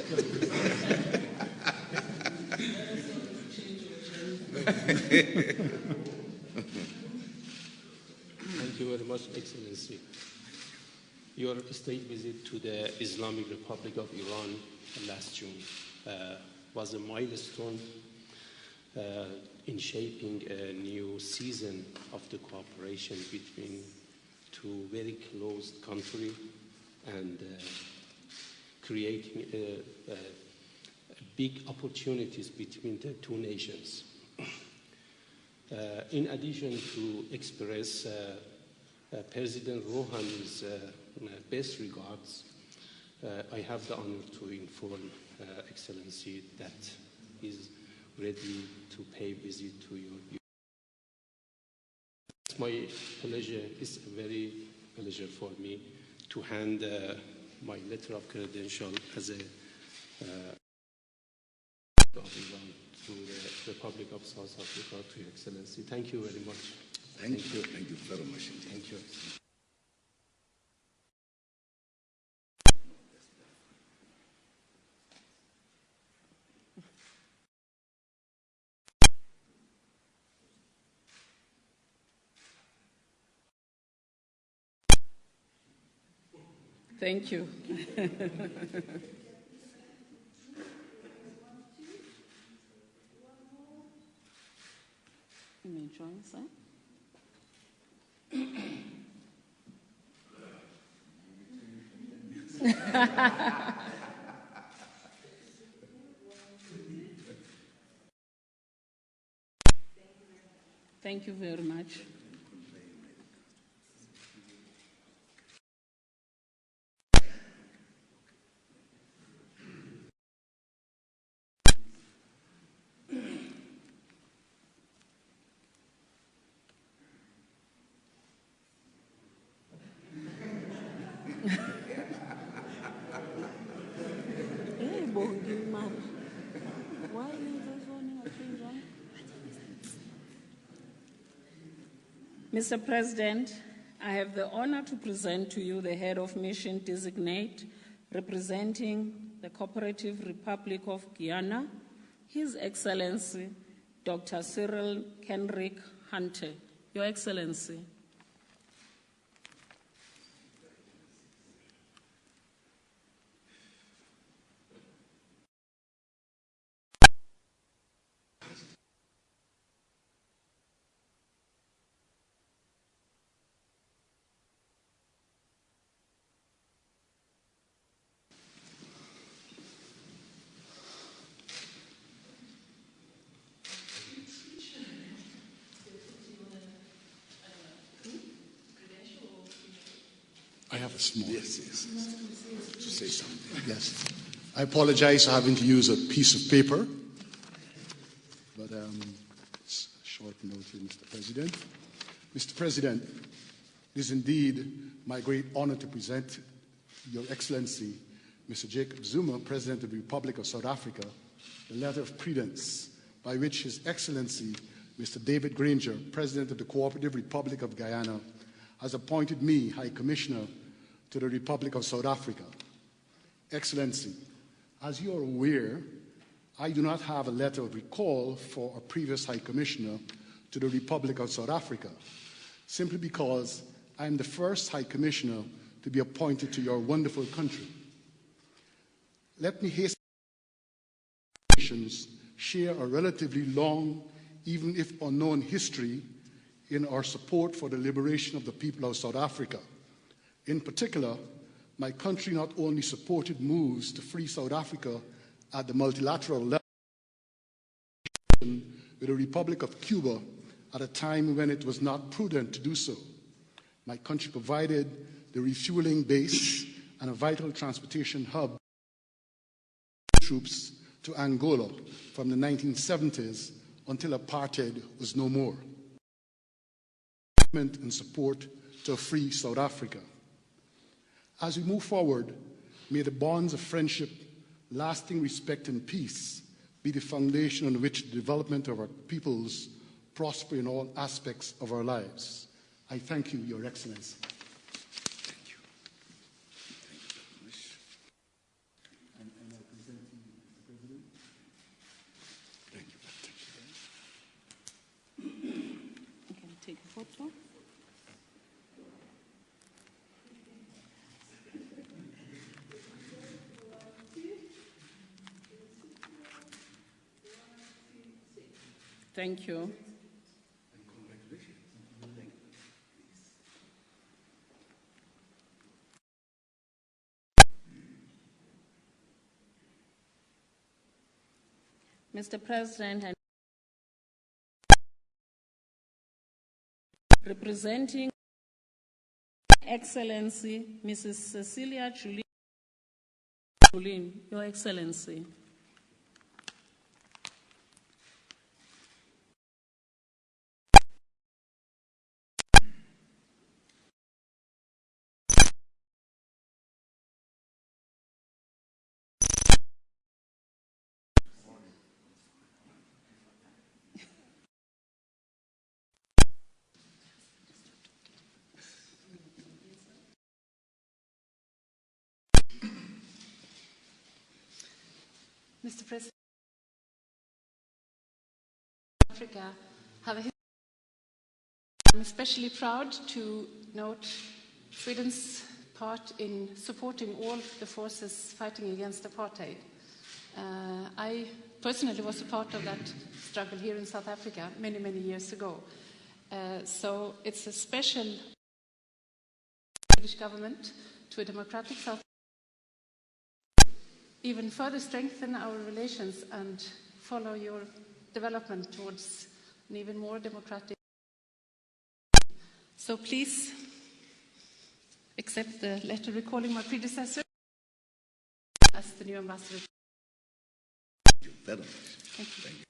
Thank you very much, Excellency. Your state visit to the Islamic Republic of Iran last June was a milestone in shaping a new season of the cooperation between two very close countries and creating big opportunities between the two nations. In addition to express President Rouhani's best regards, I have the honor to inform Excellency that he is ready to pay visit to you. It's my pleasure, it's a very pleasure for me to hand my letter of credential as a to the Republic of South Africa, to Your Excellency. Thank you very much. Thank you. Thank you very much indeed. Thank you. Thank you. You may join, sir. Thank you very much. Mr. President, I have the honor to present to you the head of mission designate representing the Cooperative Republic of Guyana, His Excellency, Dr. Cyril Kenrick Hunter. Your Excellency. I have a small. Yes. To say something. Yes. I apologize for having to use a piece of paper, but it's a short note here, Mr. President. Mr. President, it is indeed my great honor to present Your Excellency, Mr. Jacob Zuma, President of the Republic of South Africa, the letter of credence by which His Excellency, Mr. David Granger, President of the Cooperative Republic of Guyana, has appointed me High Commissioner to the Republic of South Africa. Excellency, as you are aware, I do not have a letter of recall for a previous High Commissioner to the Republic of South Africa, simply because I am the first High Commissioner to be appointed to your wonderful country. Let me hasten share a relatively long, even if unknown, history in our support for the liberation of the people of South Africa. In particular, my country not only supported moves to free South Africa at the multilateral level with the Republic of Cuba at a time when it was not prudent to do so. My country provided the refueling base and a vital transportation hub troops to Angola from the 1970s until apartheid was no more. And support to a free South Africa. As we move forward, may the bonds of friendship, lasting respect and peace be the foundation on which the development of our peoples prosper in all aspects of our lives. I thank you, Your Excellency. Thank you. Thank you very much. And I present Thank you. Mr. President, and representing Excellency Mrs. Cecilia Julin, Your Excellency. Mr. President, Africa have a history. I'm especially proud to note Sweden's part in supporting all the forces fighting against apartheid. I personally was a part of that struggle here in South Africa many, many years ago. So it's a special British government to a democratic South Africa. Even further strengthen our relations and follow your development towards an even more democratic. So please accept the letter recalling my predecessor as the new ambassador. Thank you very much. Thank you. Thank you.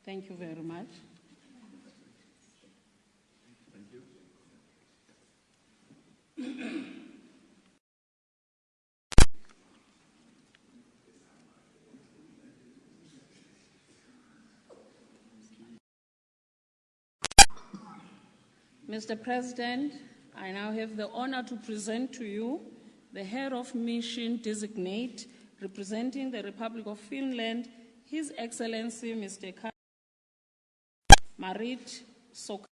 Thank you very much. Mr. President, I now have the honor to present to you the head of mission designate representing the Republic of Finland, His Excellency Mr. Marit Sok.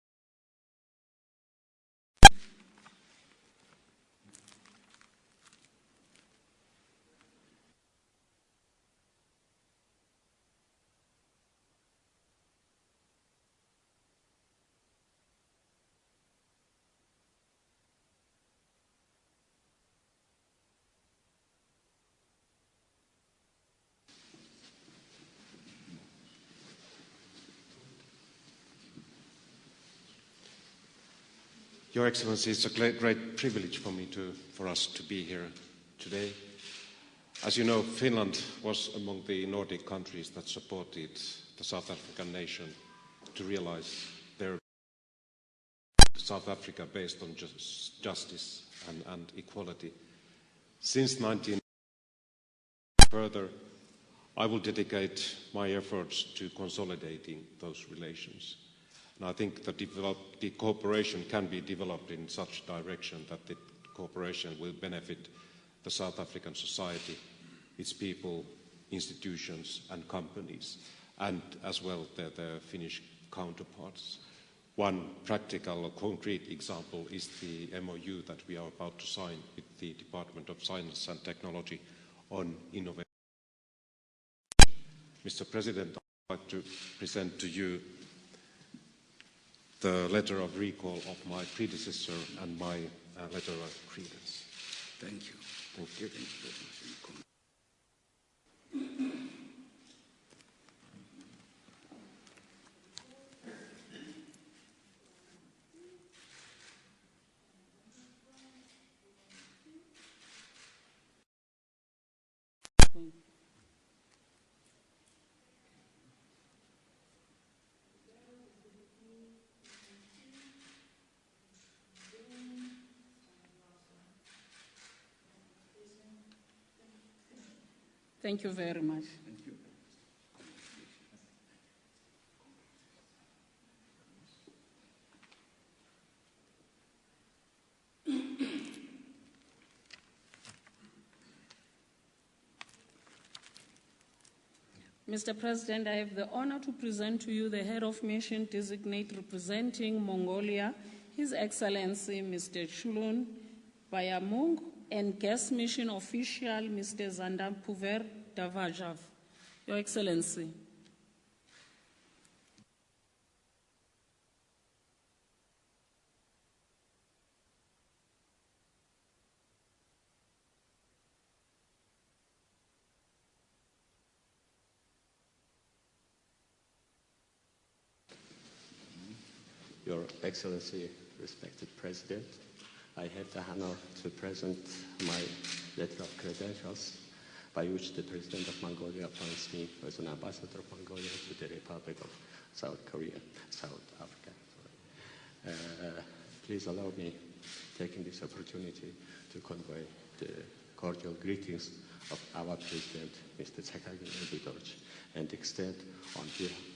Your Excellency, it's a great privilege for us to be here today. As you know, Finland was among the Nordic countries that supported the South African nation to realize their South Africa based on justice and equality. Since 1990, further, I will dedicate my efforts to consolidating those relations. And I think that the cooperation can be developed in such direction that the cooperation will benefit the South African society, its people, institutions and companies, and as well the Finnish counterparts. One practical or concrete example is the MOU that we are about to sign with the Department of Science and Technology on innovation. Mr. President, I would like to present to you the letter of recall of my predecessor and my letter of credence. Thank you. Thank you. Thank you very much. Thank you very much. Thank you. Mr. President, I have the honor to present to you the head of mission designate representing Mongolia, His Excellency Mr. Chulun Bayamung, and guest mission official Mr. Zandam Puver Davajav. Your Excellency. Your Excellency, respected President, I have the honor to present my letter of credentials by which the President of Mongolia appoints me as an ambassador of Mongolia to the Republic of South Africa. Please allow me, taking this opportunity, to convey the cordial greetings of our President, Mr. Tsakagin Elbidorj, and extend on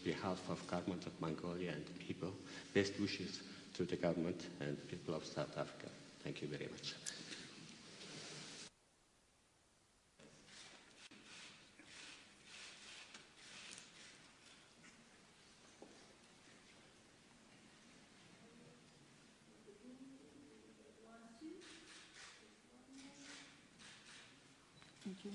behalf of government of Mongolia and people best wishes to the government and people of South Africa. Thank you very much. Thank you.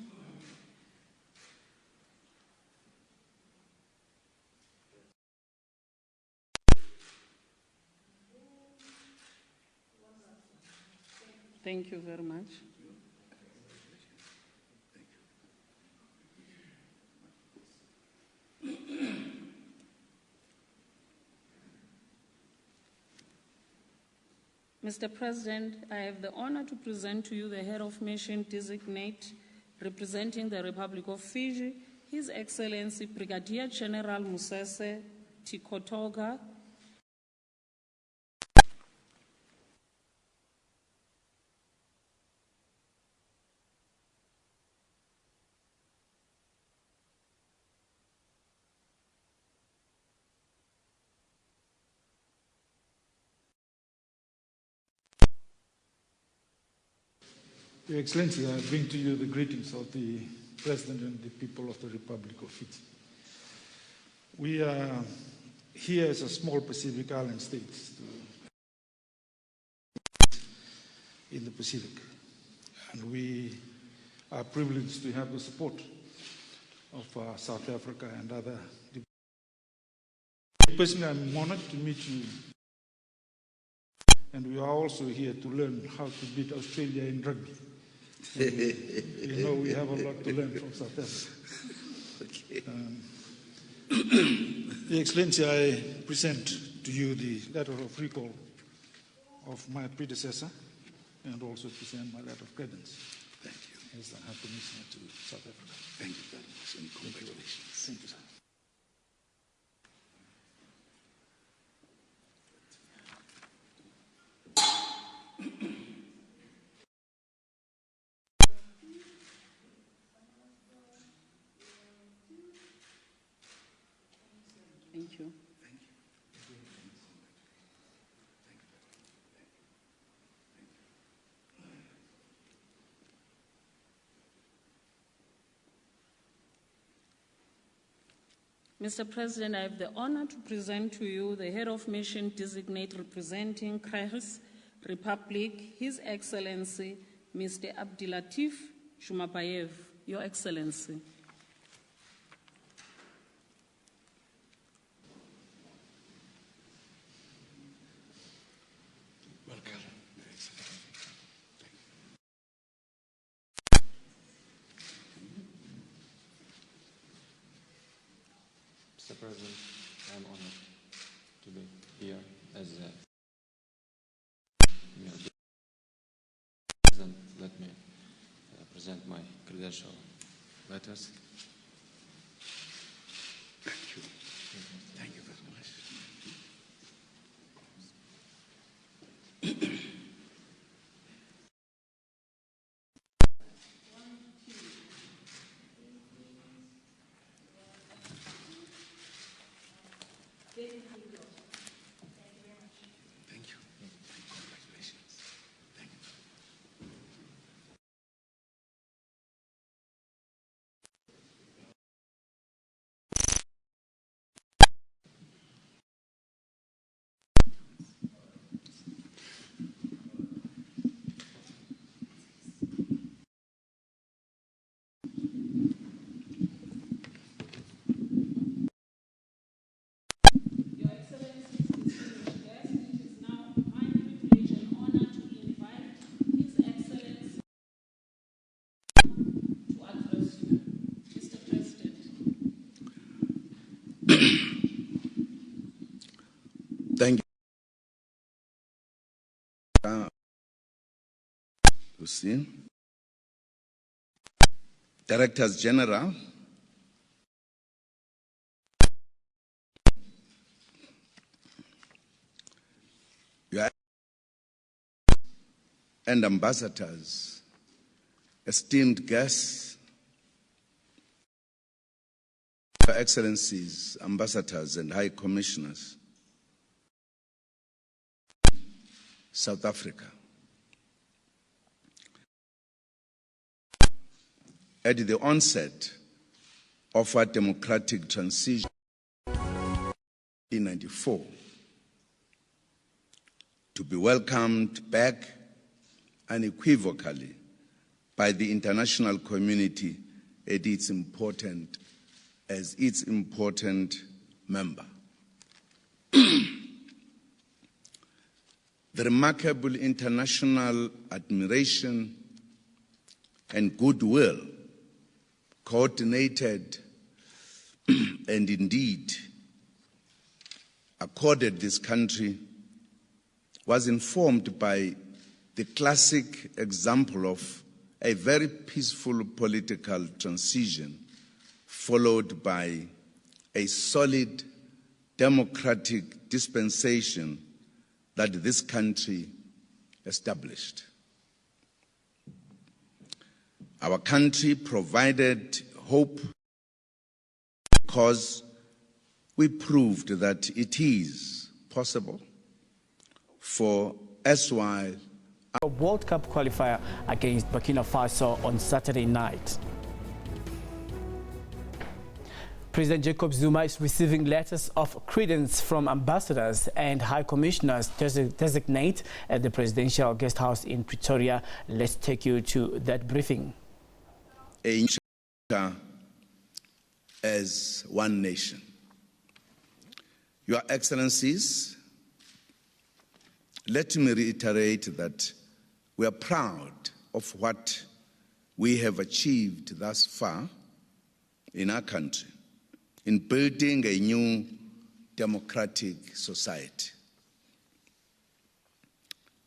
Thank you very much. Mr. President, I have the honor to present to you the head of mission designate representing the Republic of Fiji, His Excellency Brigadier General Musese Tikotoga. Your Excellency, I bring to you the greetings of the President and the people of the Republic of Fiji. We are here as a small Pacific island state in the Pacific, and we are privileged to have the support of South Africa and other. Personally, I'm honored to meet you, and we are also here to learn how to beat Australia in rugby. You know, we have a lot to learn from South Africa. Your Excellency, I present to you the letter of recall of my predecessor and also present my letter of credence. Thank you. As the High Commissioner to South Africa. Thank you very much, and congratulations. Thank you, sir. Thank you. Mr. President, I have the honor to present to you the head of mission designate representing Credence Republic, His Excellency Mr. Abdilatif Shumabayev. Your Excellency. Mr. President, I am honored to be here as a President. Let me present my credential letters. Thank you. Thank you very much. SABC, Directors General, and ambassadors, esteemed guests, Your Excellencies, ambassadors and high commissioners, South Africa. At the onset of our democratic transition in 1994, to be welcomed back unequivocally by the international community as its important member. The remarkable international admiration and goodwill coordinated and indeed accorded this country was informed by the classic example of a very peaceful political transition followed by a solid democratic dispensation that this country established. Our country provided hope because we proved that it is possible for SY a World Cup qualifier against Burkina Faso on Saturday night. President Jacob Zuma is receiving letters of credence from ambassadors and high commissioners designate at the presidential guest house in Pretoria. Let's take you to that briefing. As one nation. Your Excellencies, let me reiterate that we are proud of what we have achieved thus far in our country in building a new democratic society.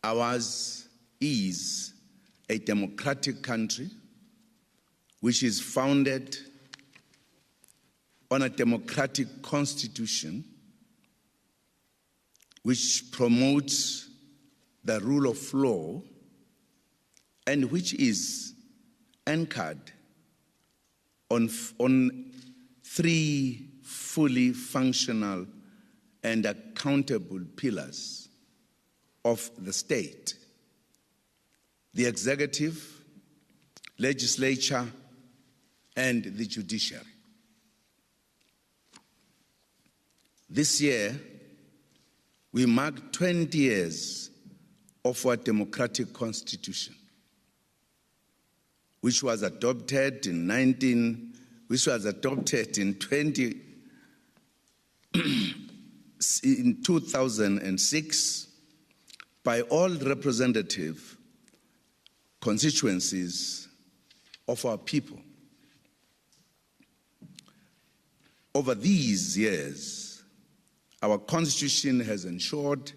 Ours is a democratic country which is founded on a democratic constitution which promotes the rule of law and which is anchored on three fully functional and accountable pillars of the state: the executive, legislature, and the judiciary. This year, we mark 20 years of our democratic constitution, which was adopted in 2006 by all representative constituencies of our people. Over these years, our Constitution has ensured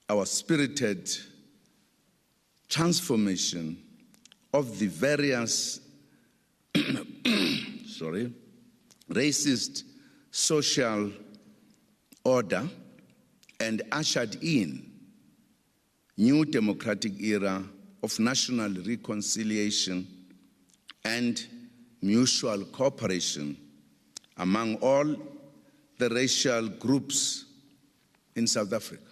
our spirited transformation of the various racist social order and ushered in new democratic era of national reconciliation and mutual cooperation among all the racial groups in South Africa.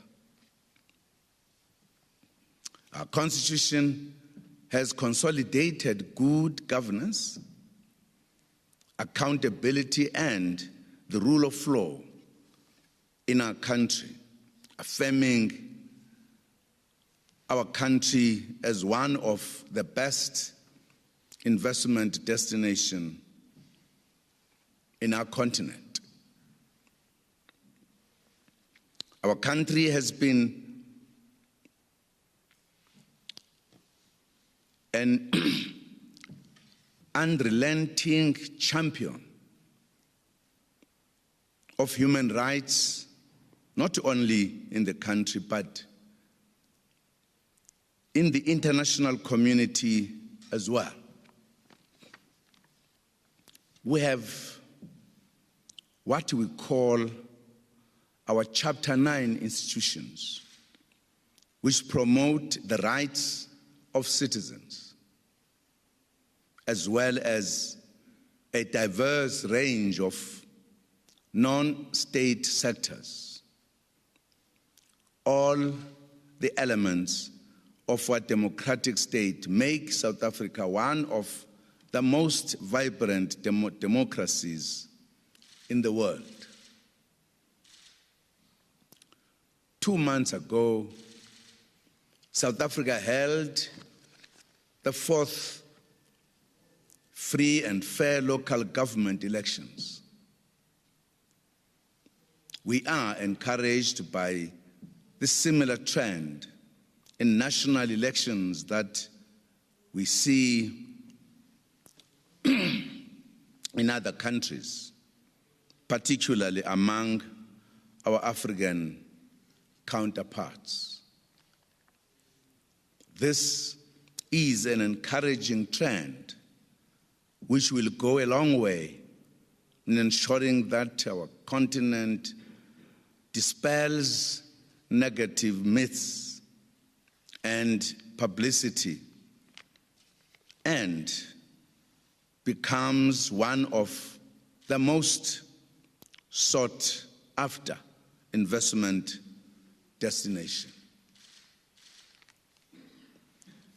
Our Constitution has consolidated good governance, accountability, and the rule of law in our country, affirming our country as one of the best investment destinations in our continent. Our country has been an unrelenting champion of human rights, not only in the country, but in the international community as well. We have what we call our Chapter 9 institutions, which promote the rights of citizens, as well as a diverse range of non-state sectors, all the elements of what democratic state make South Africa one of the most vibrant democracies in the world. 2 months ago, South Africa held the 4th free and fair local government elections. We are encouraged by the similar trend in national elections that we see in other countries, particularly among our African counterparts. This is an encouraging trend which will go a long way in ensuring that our continent dispels negative myths and publicity and becomes one of the most sought after investment destination.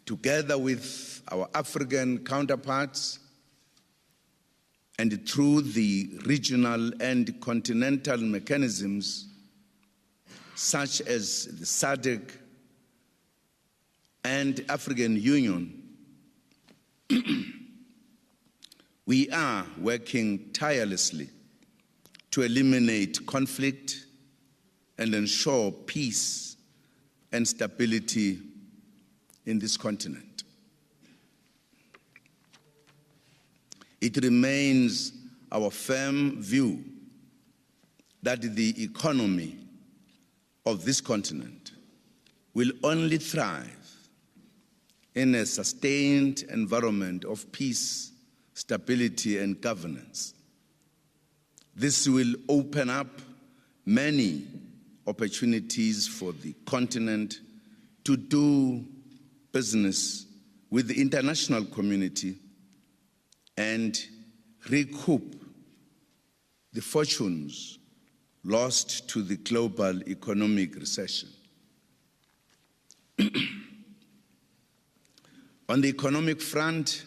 Together with our African counterparts and through the regional and continental mechanisms such as the SADC and African Union, we are working tirelessly to eliminate conflict and ensure peace and stability in this continent. It remains our firm view that the economy of this continent will only thrive in a sustained environment of peace, stability, and governance. This will open up many opportunities for the continent to do business with the international community and recoup the fortunes lost to the global economic recession. On the economic front,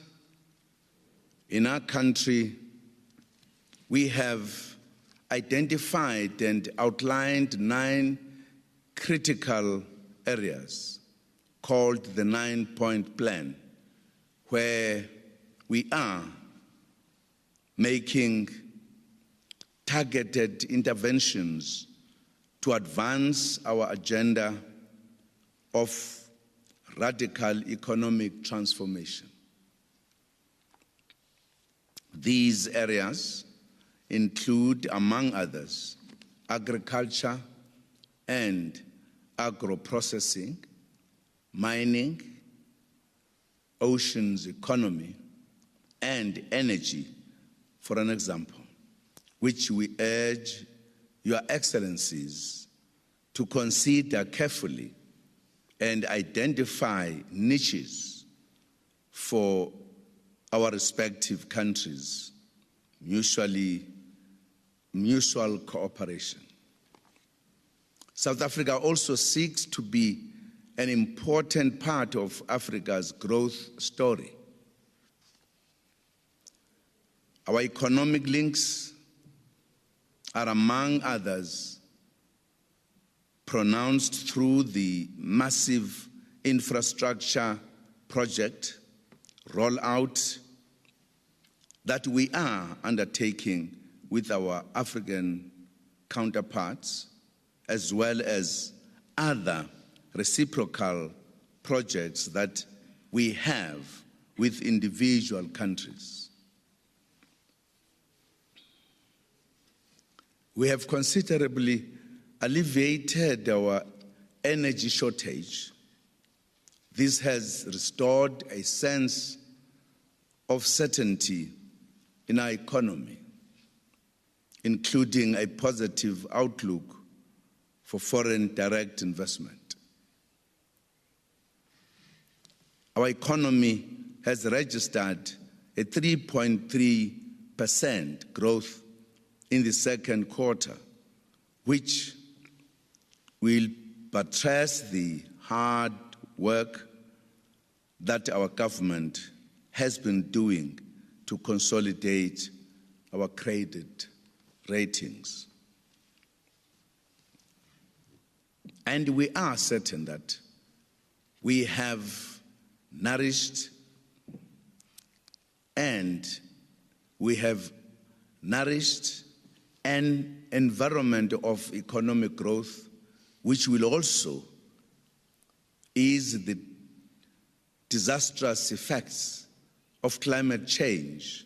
in our country, we have identified and outlined 9 critical areas called the 9-point plan, where we are making targeted interventions to advance our agenda of radical economic transformation. These areas include, among others, agriculture and agro-processing, mining, oceans economy, and energy, for an example, which we urge Your Excellencies to consider carefully and identify niches for our respective countries, mutual cooperation. South Africa also seeks to be an important part of Africa's growth story. Our economic links are, among others, pronounced through the massive infrastructure project rollout that we are undertaking with our African counterparts, as well as other reciprocal projects that we have with individual countries. We have considerably alleviated our energy shortage, This has restored a sense of certainty in our economy, including a positive outlook for foreign direct investment. Our economy has registered a 3.3% growth in the second quarter, which will buttress the hard work that our government has been doing to consolidate our credit ratings. And we are certain that we have nourished an environment of economic growth which will also ease the disastrous effects of climate change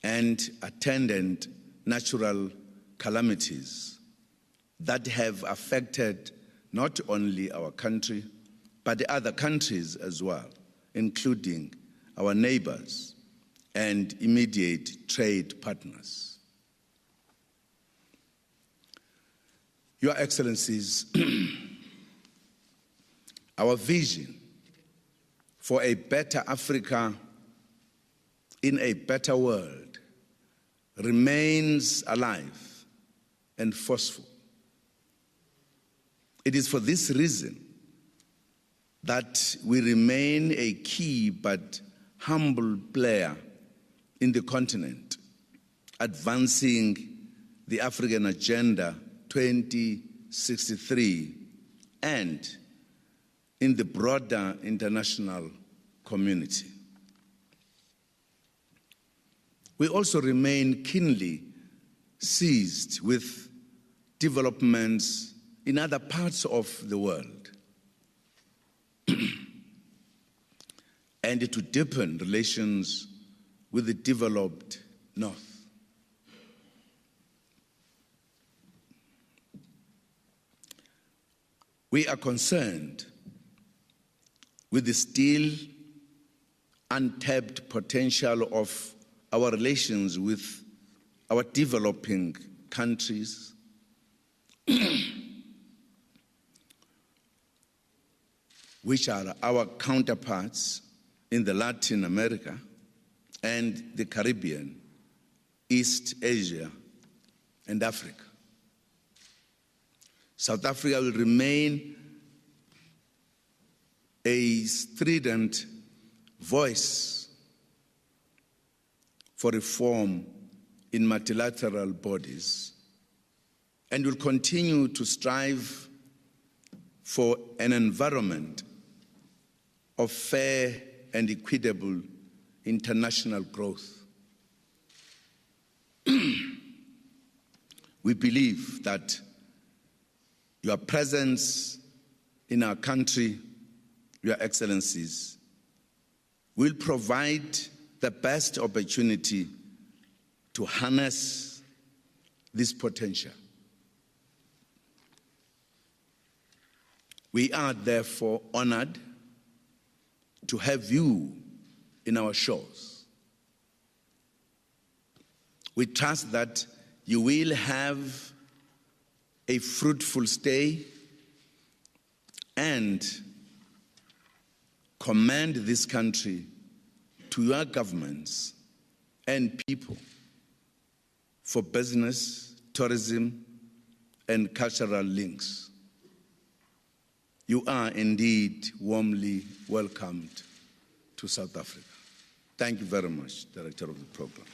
and attendant natural calamities that have affected not only our country, but other countries as well, including our neighbors and immediate trade partners. Your Excellencies, our vision for a better Africa in a better world remains alive and forceful. It is for this reason that we remain a key but humble player in the continent, advancing the African Agenda 2063 and in the broader international community. We also remain keenly seized with developments in other parts of the world and to deepen relations with the developed North. We are concerned with the still untapped potential of our relations with our developing countries, which are our counterparts in the Latin America and the Caribbean, East Asia, and Africa. South Africa will remain a strident voice for reform in multilateral bodies and will continue to strive for an environment of fair and equitable international growth. We believe that your presence in our country, Your Excellencies, will provide the best opportunity to harness this potential. We are therefore honored to have you in our shores. We trust that you will have a fruitful stay and commend this country to your governments and people for business, tourism, and cultural links. You are indeed warmly welcomed to South Africa. Thank you very much, Director of the Program.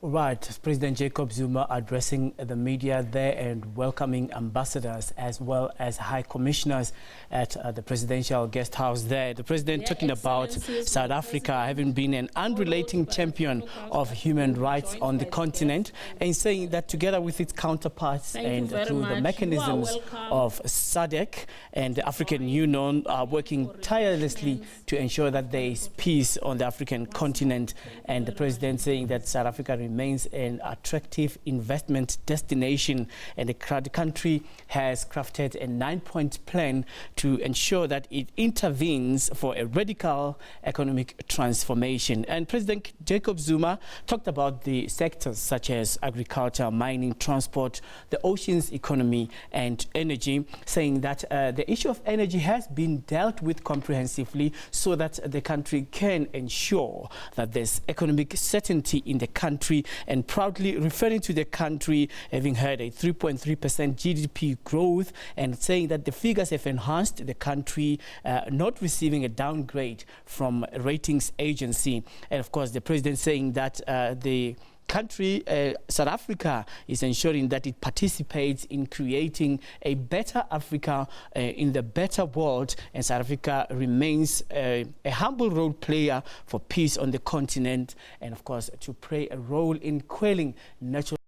Right, President Jacob Zuma addressing the media there and welcoming ambassadors as well as high commissioners at the presidential guest house there. The president talking about South Africa having been an unrelenting champion of human rights on the continent and saying that together with its counterparts and through the mechanisms of SADC and the African Union are working tirelessly to ensure that there is peace on the African continent. And the president saying that South Africa remains remains an attractive investment destination, and the country has crafted a 9-point plan to ensure that it intervenes for a radical economic transformation. And President Jacob Zuma talked about the sectors such as agriculture, mining, transport, the oceans economy and energy, saying that the issue of energy has been dealt with comprehensively so that the country can ensure that there's economic certainty in the country, and proudly referring to the country having had a 3.3% GDP growth, and saying that the figures have enhanced the country not receiving a downgrade from a ratings agency. And of course, the president saying that the country, South Africa, is ensuring that it participates in creating a better Africa in the better world, and South Africa remains a humble role player for peace on the continent, and of course to play a role in quelling natural